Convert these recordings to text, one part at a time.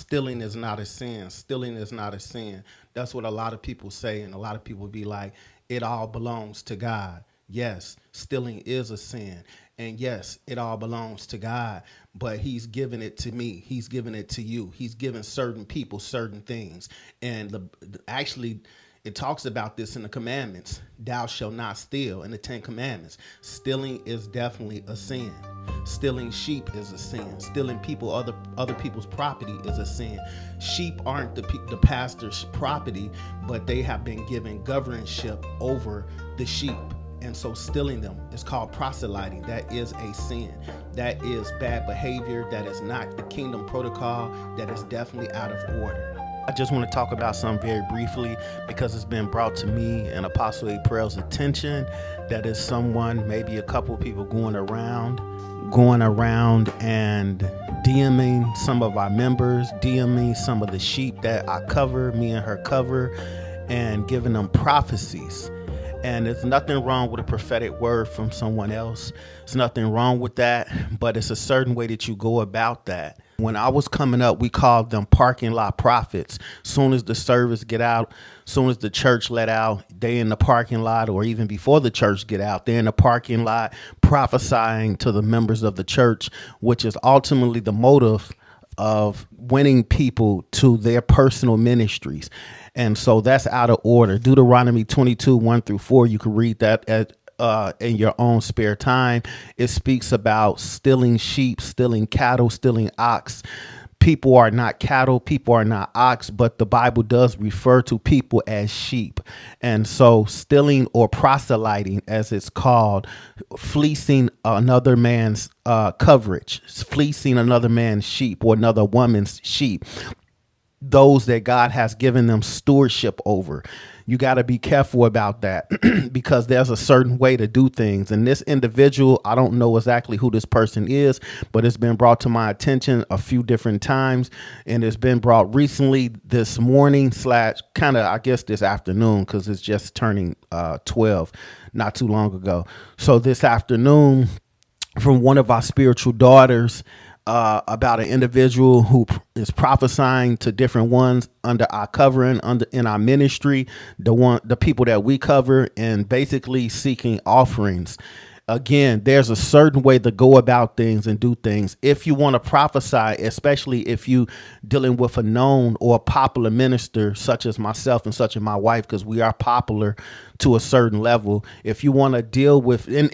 stealing is not a sin. Stealing is not a sin. That's what a lot of people say, and a lot of people be like, it all belongs to God. Yes, stealing is a sin. And yes, it all belongs to God, but He's given it to me. He's given it to you. He's given certain people certain things. And actually, it talks about this in the commandments. Thou shalt not steal in the 10 commandments. Stealing is definitely a sin. Stealing sheep is a sin. Stealing other people's property is a sin. Sheep aren't the pastor's property, but they have been given governorship over the sheep. And so stealing them is called proselyting. That is a sin. That is bad behavior. That is not the kingdom protocol. That is definitely out of order. I just want to talk about something very briefly because it's been brought to me and Apostle April's attention. That is someone, maybe a couple of people going around and DMing some of our members, DMing some of the sheep that I cover, me and her cover, and giving them prophecies. And there's nothing wrong with a prophetic word from someone else. There's nothing wrong with that, but it's a certain way that you go about that. When I was coming up, we called them parking lot prophets. Soon as the service get out, soon as the church let out, they in the parking lot, or even before the church get out, they're in the parking lot prophesying to the members of the church, which is ultimately the motive of winning people to their personal ministries. And so that's out of order. Deuteronomy 22:1-4, you can read that in your own spare time. It speaks about stealing sheep, stealing cattle, stealing ox. People are not cattle, people are not ox, but the Bible does refer to people as sheep. And so stealing or proselyting, as it's called, fleecing another man's coverage, fleecing another man's sheep or another woman's sheep, those that God has given them stewardship over. You got to be careful about that because there's a certain way to do things. And this individual, I don't know exactly who this person is, but it's been brought to my attention a few different times. And it's been brought recently this morning / kind of, I guess, this afternoon, because it's just turning 12 not too long ago. So this afternoon, from one of our spiritual daughters, about an individual who is prophesying to different ones under our covering, in our ministry, the people that we cover, and basically seeking offerings. Again, there's a certain way to go about things and do things. If you want to prophesy, especially if you dealing with a known or a popular minister, such as myself and such as my wife, because we are popular to a certain level. If you want to deal with, and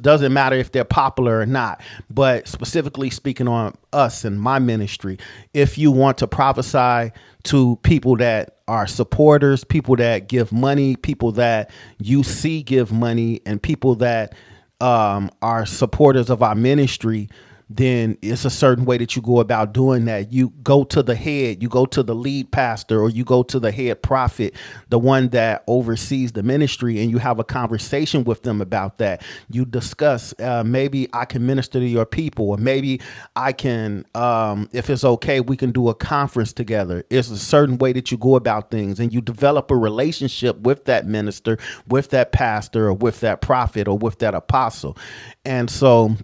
doesn't matter if they're popular or not, but specifically speaking on us and my ministry, if you want to prophesy to people that are supporters, people that give money, people that you see give money, and people that are supporters of our ministry, then it's a certain way that you go about doing that. You go to the head, you go to the lead pastor, or you go to the head prophet, the one that oversees the ministry, and you have a conversation with them about that. You discuss, maybe I can minister to your people, or maybe I can, if it's okay, we can do a conference together. It's a certain way that you go about things, and you develop a relationship with that minister, with that pastor, or with that prophet, or with that apostle. And so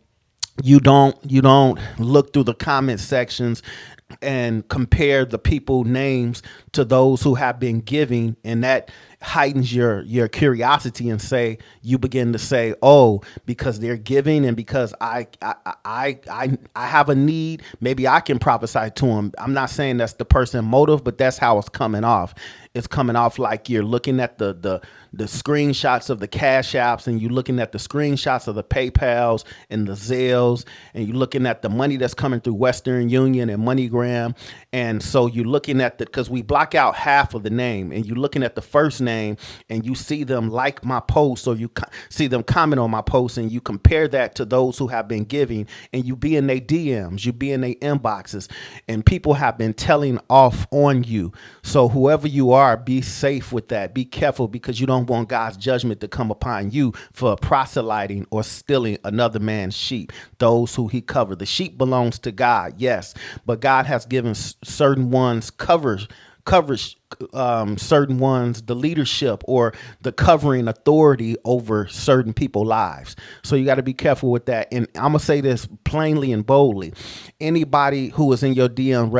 you don't look through the comment sections and compare the people names to those who have been giving, and that heightens your curiosity, and you begin to say, oh, because they're giving, and because I have a need, maybe I can prophesy to them. I'm not saying that's the person motive, but that's how it's coming off. It's coming off like you're looking at the screenshots of the Cash Apps, and you're looking at the screenshots of the PayPals and the Zelles, and you're looking at the money that's coming through Western Union and MoneyGram. And so you're looking at because we block out half of the name, and you're looking at the first name, and you see them like my post, or you see them comment on my post, and you compare that to those who have been giving, and you be in their DMs, you be in their inboxes, and people have been telling off on you. So whoever you are, be safe with that. Be careful, because you don't want God's judgment to come upon you for proselyting or stealing another man's sheep, those who he covered. The sheep belongs to God, yes, but God has given certain ones coverage certain ones the leadership or the covering authority over certain people's lives. So you got to be careful with that. And I'm gonna say this plainly and boldly: anybody who is in your DM,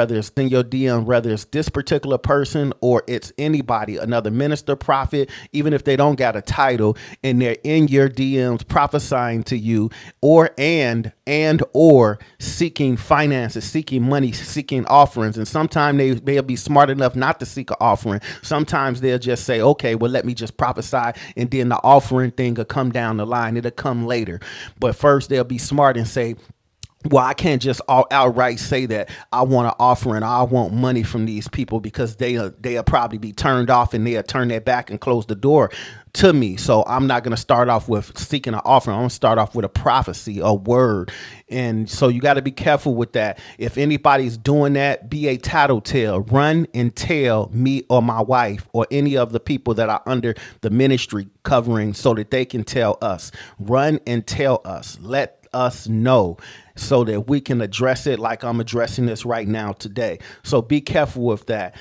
whether it's this particular person or it's anybody, another minister, prophet, even if they don't got a title, and they're in your DMs prophesying to you, or seeking finances, seeking money, seeking offerings. And sometimes they'll be smart enough not to seek an offering. Sometimes they'll just say, okay, well, let me just prophesy, and then the offering thing will come down the line. It'll come later. But first they'll be smart and say, well, I can't just outright say that I want an offering, I want money from these people, because they'll probably be turned off and they'll turn their back and close the door to me. So I'm not going to start off with seeking an offering. I'm going to start off with a prophecy, a word. And so you got to be careful with that. If anybody's doing that, be a tattletale. Run and tell me or my wife or any of the people that are under the ministry covering, so that they can tell us. Run and tell us. Let us know, so that we can address it like I'm addressing this right now today. So be careful with that.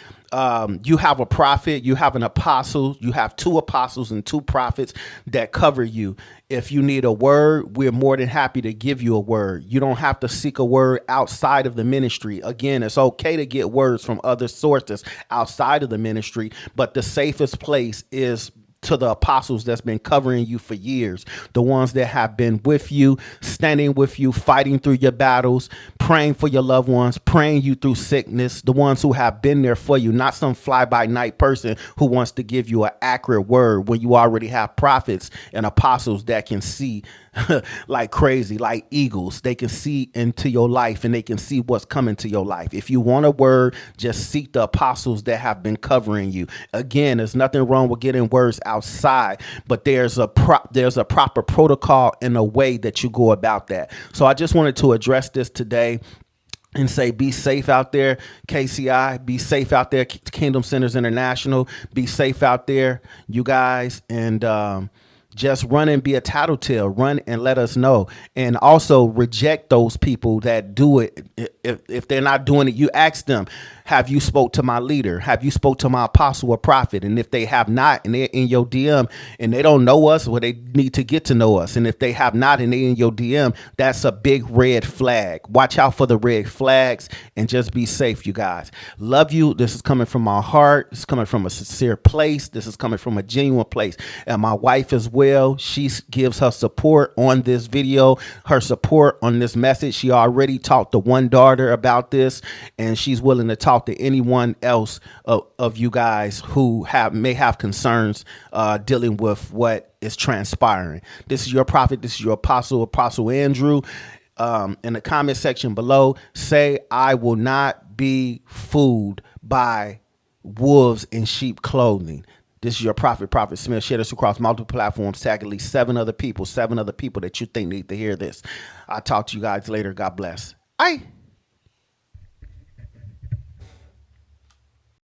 You have a prophet, you have an apostle, you have 2 apostles and 2 prophets that cover you. If you need a word, we're more than happy to give you a word. You don't have to seek a word outside of the ministry. Again, it's okay to get words from other sources outside of the ministry, but the safest place is to the apostles that's been covering you for years, the ones that have been with you, standing with you, fighting through your battles, praying for your loved ones, praying you through sickness, the ones who have been there for you, not some fly-by-night person who wants to give you an accurate word when you already have prophets and apostles that can see like crazy, like eagles. They can see into your life and they can see what's coming to your life. If you want a word, just seek the apostles that have been covering you. Again, there's nothing wrong with getting words outside, but there's a proper protocol and a way that you go about that. So I just wanted to address this today and say, be safe out there, KCI. Be safe out there, Kingdom Centers International. Be safe out there, you guys. And just run and be a tattletale. Run and let us know. And also reject those people that do it. If they're not doing it, you ask them, have you spoke to my leader? Have you spoke to my apostle or prophet? And if they have not, and they're in your DM and they don't know us, well, they need to get to know us. And if they have not and they're in your DM, that's a big red flag. Watch out for the red flags and just be safe, you guys. Love you. This is coming from my heart. It's coming from a sincere place. This is coming from a genuine place. And my wife as well, she gives her support on this video, her support on this message. She already talked to one daughter about this, and she's willing to talk to anyone else of you guys who may have concerns dealing with what is transpiring. This is your prophet. This is your Apostle Andrew. In the comment section below, say, I will not be fooled by wolves in sheep clothing. This is your Prophet Smith. Share this across multiple platforms. Tag at least 7 other people that you think need to hear this. I'll talk to you guys later. God bless. Aye.